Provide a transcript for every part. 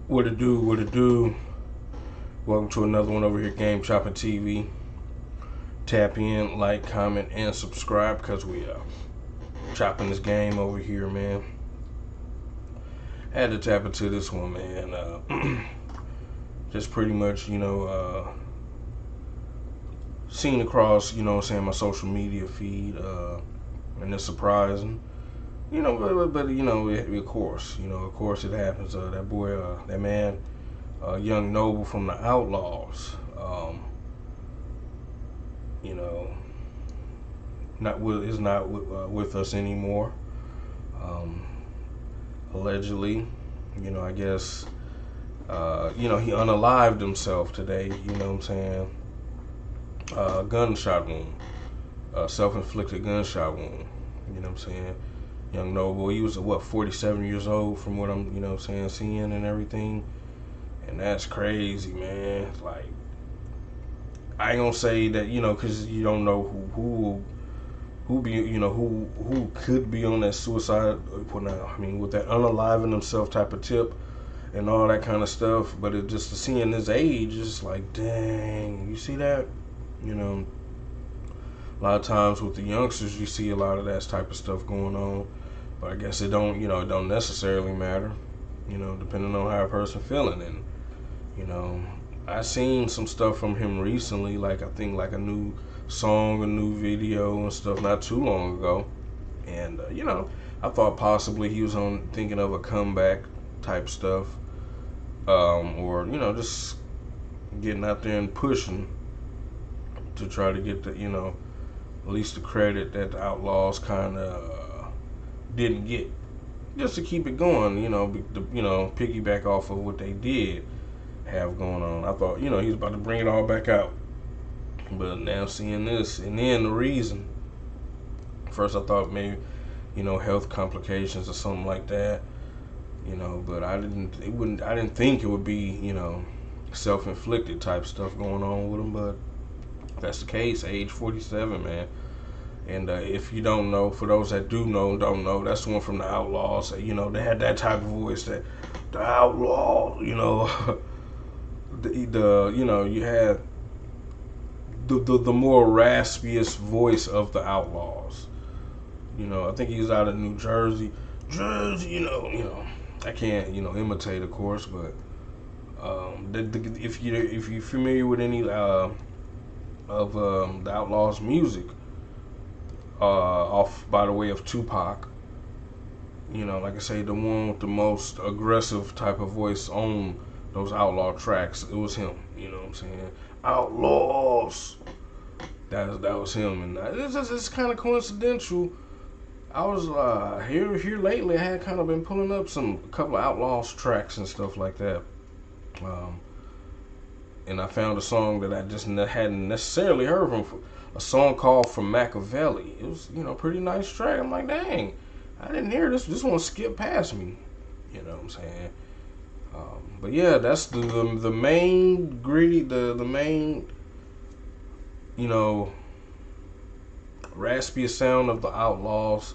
What it do? What it do? Welcome to another one over here, Game Chopping TV. Tap in, like, comment, and subscribe because we chopping this game over here, man. Had to tap into this one, man. Just pretty much, seen across, what I'm saying, my social media feed, and it's surprising. But of course it happens. That boy, that man, young Noble from the Outlawz, you know, is not with us anymore. Um, Allegedly, I guess, he unalived himself today. You know what I'm saying? Gunshot wound, self-inflicted gunshot wound. You know what I'm saying? Young Noble, he was 47 years old from what I'm, seeing and everything. And that's crazy, man. Like, I ain't gonna say that, because you don't know who could be on that suicide. I mean, with that unaliving himself type of tip and all that kind of stuff. But it just seeing his age, it's like, dang, you see that? A lot of times with the youngsters, you see a lot of that type of stuff going on. But I guess it don't necessarily matter, depending on how a person feeling. And I seen some stuff from him recently, like I think like a new song, a new video and stuff not too long ago. And I thought possibly he was on thinking of a comeback type stuff, or just getting out there and pushing to try to get the at least the credit that the Outlawz kind of didn't get, just to keep it going, piggyback off of what they did have going on. I thought, he was about to bring it all back out. But now seeing this, and then the reason, first I thought maybe, health complications or something like that, but I didn't think it would be, self-inflicted type stuff going on with him, but if that's the case, age 47, man. And if you don't know, for those that don't know, that's the one from the Outlawz. They had that type of voice, that the Outlaw, you had the more raspiest voice of the Outlawz. I think he's out of New Jersey. I can't, imitate, of course, but if you're familiar with any of the Outlawz music, off by the way of Tupac, like I say, the one with the most aggressive type of voice on those Outlaw tracks, it was him. You know what I'm saying? Outlawz. That was him, and it's kind of coincidental. I was here lately. I had kind of been pulling up a couple of Outlawz tracks and stuff like that, and I found a song that I just hadn't necessarily heard from. A song called "From Machiavelli." It was pretty nice track. I'm like, dang, I didn't hear this. This one skipped past me. You know what I'm saying? But yeah, that's the main gritty, the main, raspiest sound of the Outlawz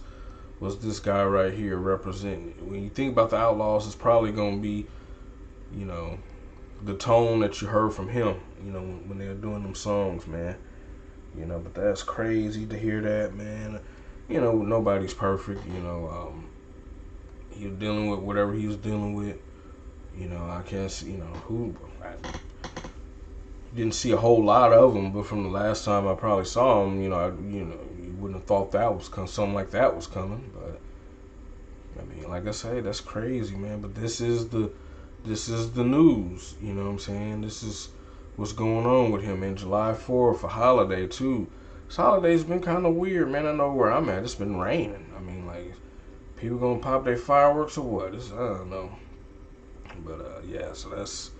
was this guy right here representing it. When you think about the Outlawz, it's probably gonna be, the tone that you heard from him, when they were doing them songs, man. But that's crazy to hear that, man. Nobody's perfect. He was dealing with whatever he was dealing with. I can't see, I didn't see a whole lot of him, but from the last time I probably saw him, you wouldn't have thought that was something like that was coming. But I mean, like I say, that's crazy, man. But this is the news. You know what I'm saying? This is what's going on with him. In July 4th, a holiday too. This holiday's been kind of weird, man. I know where I'm at. It's been raining. I mean, like, people gonna pop their fireworks or what? I don't know. But yeah, so that's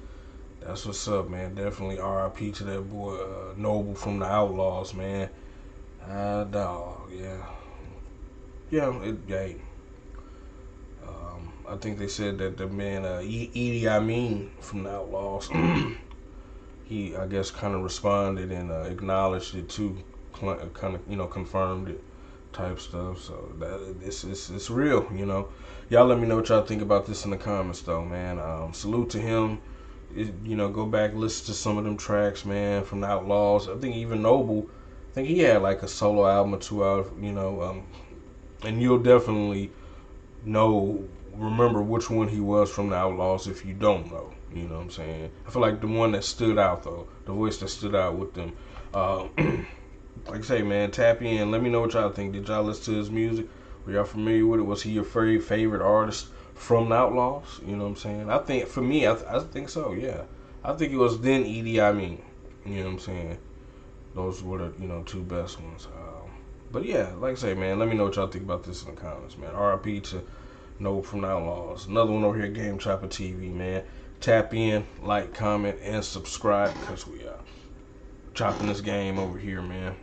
what's up, man. Definitely R.I.P. to that boy Noble from the Outlawz, man. Dog, yeah, yeah. I think they said that the man Edie Amin from the Outlawz, he, I guess, kind of responded and acknowledged it too, kind of confirmed it. type stuff. So that it's real, you know. Y'all let me know what y'all think about this in the comments, though, man. Salute to him. You know, go back, listen to some of them tracks, man, from the Outlawz. I think even Noble, I think he had like a solo album or two out, you know, and you'll definitely remember which one he was from the Outlawz if you don't know. You know what I'm saying? I feel like the one that stood out, though, the voice that stood out with them. Like I say, man, tap in. Let me know what y'all think. Did y'all listen to his music? Were y'all familiar with it? Was he your favorite artist from the Outlawz? You know what I'm saying? I think, for me, I think so, yeah. I think it was then Edie, I mean. You know what I'm saying? Those were the, you know, two best ones. But yeah, like I say, man, let me know what y'all think about this in the comments, man. RIP to Noble from the Outlawz. Another one over here, Game Chopper TV, man. Tap in, like, comment, and subscribe, because we are chopping this game over here, man.